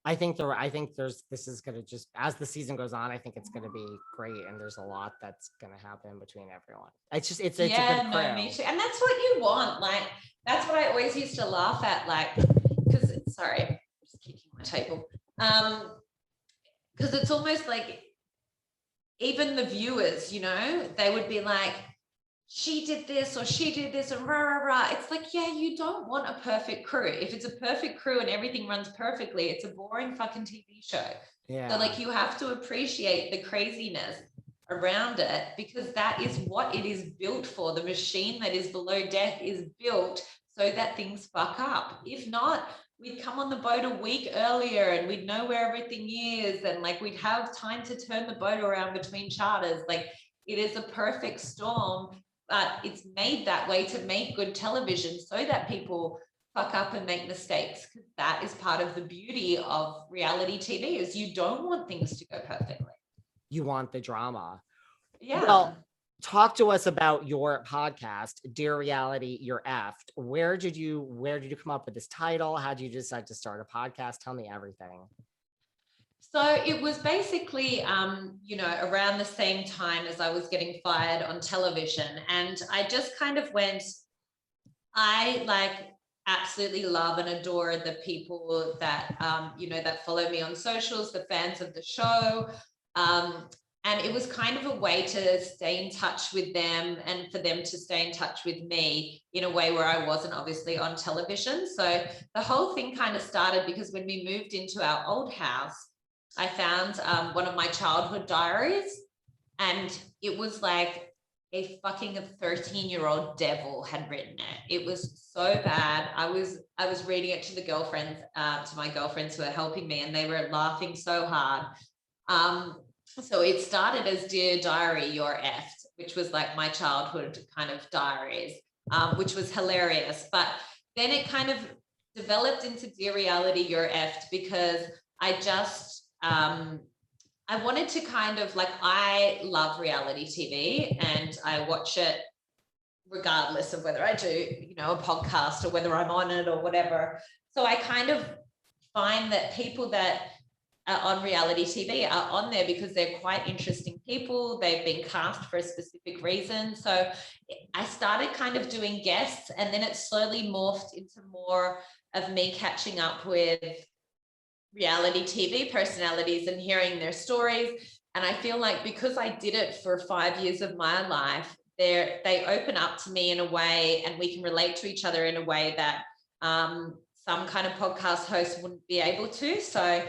I think this is going to just, as the season goes on, I think it's going to be great. And there's a lot that's going to happen between everyone. It's just, it's a good crew. No, me too. And that's what you want. Like, that's what I always used to laugh at. Like, because, sorry, I'm just kicking my table. Because it's almost like even the viewers, you know, they would be like, she did this or she did this and rah, rah, rah. It's like, yeah, you don't want a perfect crew. If it's a perfect crew and everything runs perfectly, it's a boring fucking TV show. Yeah. So like, you have to appreciate the craziness around it, because that is what it is built for. The machine that is below deck is built so that things fuck up. If not, we'd come on the boat a week earlier and we'd know where everything is, and like we'd have time to turn the boat around between charters. Like, it is a perfect storm, but it's made that way to make good television so that people fuck up and make mistakes, because that is part of the beauty of reality TV, is you don't want things to go perfectly. You want the drama. Yeah. Well, talk to us about your podcast, Dear Reality, You're Effed. Where did you come up with this title? How did you decide to start a podcast? Tell me everything. So it was basically, you know, around the same time as I was getting fired on television. And I just kind of went, I like absolutely love and adore the people that, you know, that follow me on socials, the fans of the show. And it was kind of a way to stay in touch with them and for them to stay in touch with me in a way where I wasn't obviously on television. So the whole thing kind of started because when we moved into our old house, I found one of my childhood diaries, and it was like a fucking 13-year-old devil had written it. It was so bad. I was reading it to the girlfriends, to my girlfriends who were helping me, and they were laughing so hard. So it started as Dear Diary, You're Effed, which was like my childhood kind of diaries, which was hilarious. But then it kind of developed into Dear Reality, You're Effed, because I just, I wanted to kind of like, I love reality TV and I watch it regardless of whether I do, you know, a podcast or whether I'm on it or whatever. So I kind of find that people that are on reality TV are on there because they're quite interesting people. They've been cast for a specific reason. So I started kind of doing guests, and then it slowly morphed into more of me catching up with reality TV personalities and hearing their stories. And I feel like because I did it for 5 years of my life, they open up to me in a way, and we can relate to each other in a way that some kind of podcast host wouldn't be able to. So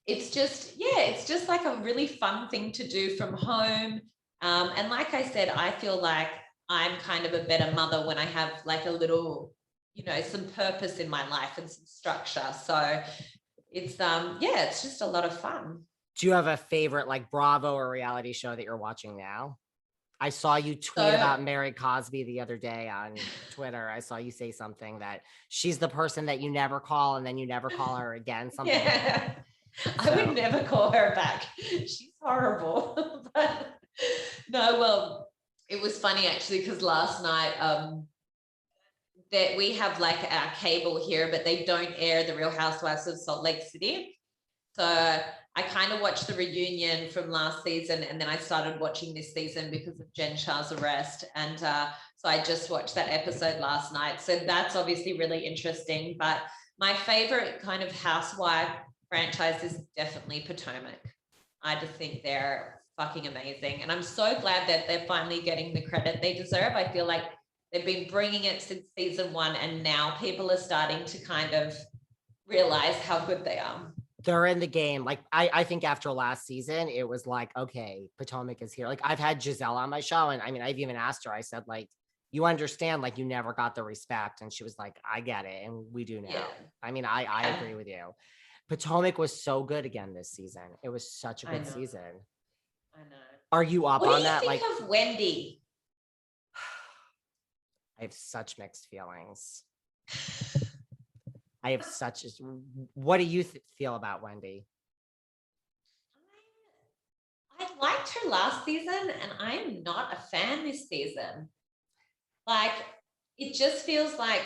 it's just, yeah, it's just like a really fun thing to do from home. And like I said, I feel like I'm kind of a better mother when I have like a little, you know, some purpose in my life and some structure. So it's, yeah, it's just a lot of fun. Do you have a favorite like Bravo or reality show that you're watching now? I saw you tweet about Mary Cosby the other day on Twitter. I saw you say something that she's the person that you never call and then you never call her again. Something. Yeah. I would never call her back. She's horrible. But no, well, it was funny actually, because last night that we have like our cable here, but they don't air the Real Housewives of Salt Lake City. So I kind of watched the reunion from last season, and then I started watching this season because of Jen Shah's arrest. And so I just watched that episode last night. So that's obviously really interesting. But my favorite kind of housewife franchise is definitely Potomac. I just think they're fucking amazing. And I'm so glad that they're finally getting the credit they deserve. I feel like they've been bringing it since season 1, and now people are starting to kind of realize how good they are. They're in the game. Like, I think after last season, it was like, okay, Potomac is here. Like, I've had Giselle on my show, and I mean, I've even asked her, I said, like, you understand, like, you never got the respect. And she was like, I get it. And we do now. Yeah. I mean, I agree with you. Potomac was so good again this season. It was such a good season. I know. Are you up on that? What do you think of Wendy? I have such mixed feelings. I have such. What do you feel about Wendy? I liked her last season, and I'm not a fan this season. Like, it just feels like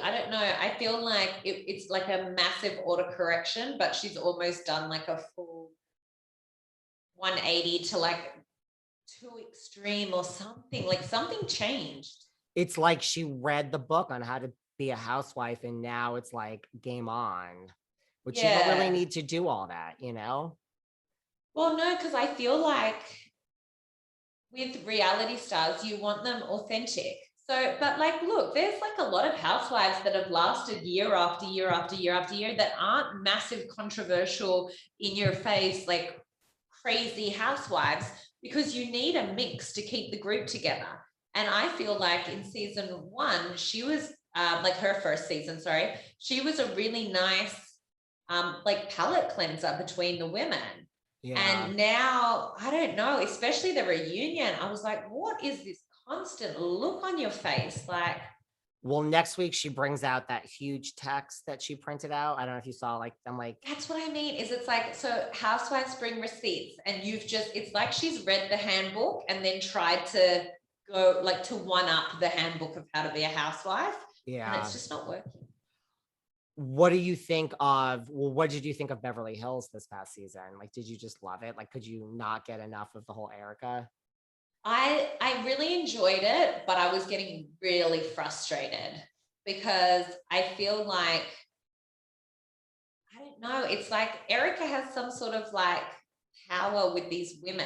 I don't know, I feel like it's like a massive autocorrection, but she's almost done like a full 180 to like too extreme or something, like something changed. It's like she read the book on how to be a housewife and now it's like game on, which you don't really Yeah. need to do all that, you know? Well, no, because I feel like with reality stars, you want them authentic. So, but like, look, there's like a lot of housewives that have lasted year after year after year after year that aren't massive, controversial, in your face, like crazy housewives, because you need a mix to keep the group together. And I feel like in season one, she was like her first season, sorry, she was a really nice like palate cleanser between the women. Yeah. And now, I don't know, especially the reunion, I was like, what is this constant look on your face? Like, Well, next week she brings out that huge text that she printed out. I don't know if you saw, like, I'm like, that's what I mean. Is it's like, so housewives bring receipts, and you've just, it's like she's read the handbook and then tried to go like to one up the handbook of how to be a housewife. And yeah. it's just not working. What do you think of, well, what did you think of Beverly Hills this past season? Like, did you just love it? Like, could you not get enough of the whole Erica? I really enjoyed it, but I was getting really frustrated because I feel like, I don't know, it's like Erica has some sort of like power with these women,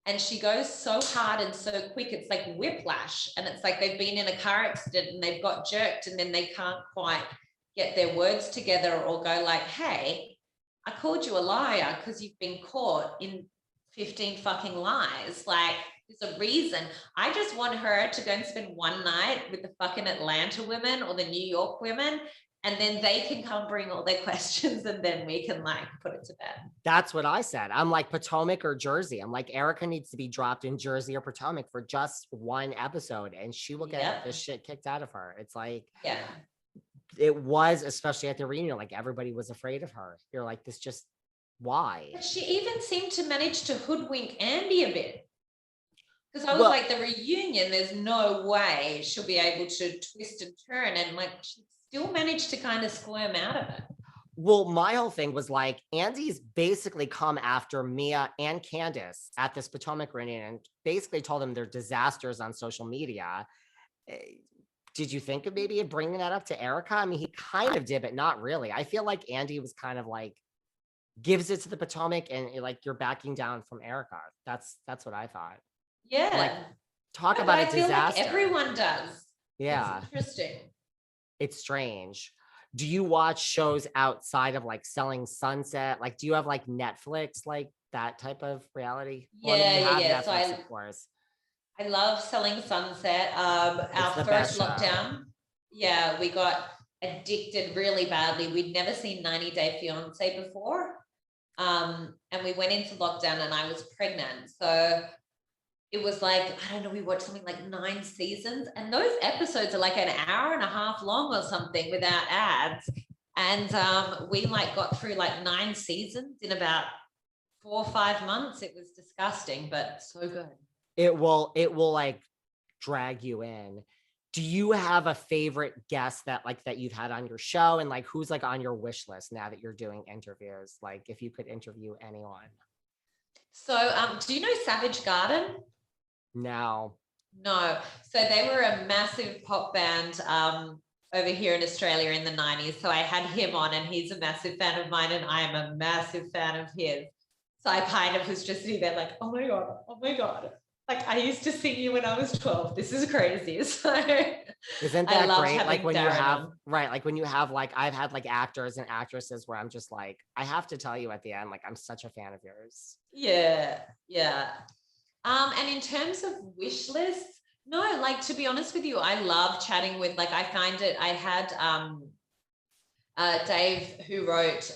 and she goes so hard and so quick. It's like whiplash. And it's like they've been in a car accident and they've got jerked and then they can't quite get their words together or go like, hey, I called you a liar because you've been caught in 15 fucking lies. Like, there's a reason. I just want her to go and spend one night with the fucking Atlanta women or the New York women, and then they can come bring all their questions and then we can like put it to bed. That's what I said. I'm like Potomac or Jersey. I'm like, Erica needs to be dropped in Jersey or Potomac for just one episode and she will get the shit kicked out of her. It's like, Yeah. it was, especially at the reunion, like everybody was afraid of her. You're like, this just, why? But she even seemed to manage to hoodwink Andy a bit. Because I was Well, like, the reunion, there's no way she'll be able to twist and turn. And like, she still managed to kind of squirm out of it. well, my whole thing was like, Andy's basically come after Mia and Candace at this Potomac reunion and basically told them they're disasters on social media. Did you think of maybe bringing that up to Erica? I mean, he kind of did, but not really. I feel like Andy was kind of like, gives it to the Potomac and like, you're backing down from Erica. That's what I thought. Yeah. Like, talk No, about but a I feel disaster. like everyone does. Yeah. It's interesting. It's strange. Do you watch shows outside of like Selling Sunset? Like, do you have like Netflix, like that type of reality? Well, I mean, you have Yeah. Netflix, So of course. I love Selling Sunset. Our It's the first best show. lockdown, yeah, we got addicted really badly. We'd never seen 90 Day Fiancé before. And we went into lockdown and I was pregnant. So it was like, I don't know, we watched something like 9 seasons. And those episodes are like an hour and a half long or something without ads. And we like got through like 9 seasons in about 4 or 5 months. It was disgusting, but so good. It will like drag you in. Do you have a favorite guest that you've had on your show, and like who's like on your wish list now that you're doing interviews? Like if you could interview anyone. So do you know Savage Garden? No. No. So they were a massive pop band over here in Australia in the 90s. So I had him on and he's a massive fan of mine and I am a massive fan of his. So I kind of was just sitting there like, oh my God, oh my God. Like I used to sing you when I was 12. This is crazy. So isn't that great? Like when Darren you have on. right, like when you have like I've had like actors and actresses where I'm just like, I have to tell you at the end, like I'm such a fan of yours. Yeah, yeah. And in terms of wish lists, no, like to be honest with you, I love chatting with, like I find it, I had Dave who wrote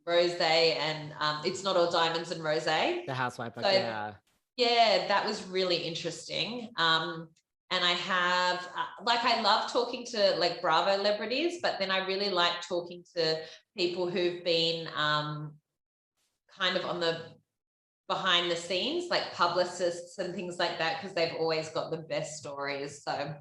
Rose and It's Not All Diamonds and Rose. The Housewife book, So yeah. yeah, that was really interesting. And I have like I love talking to like Bravolebrities, but then I really like talking to people who've been kind of on the behind the scenes, like publicists and things like that, because they've always got the best stories. So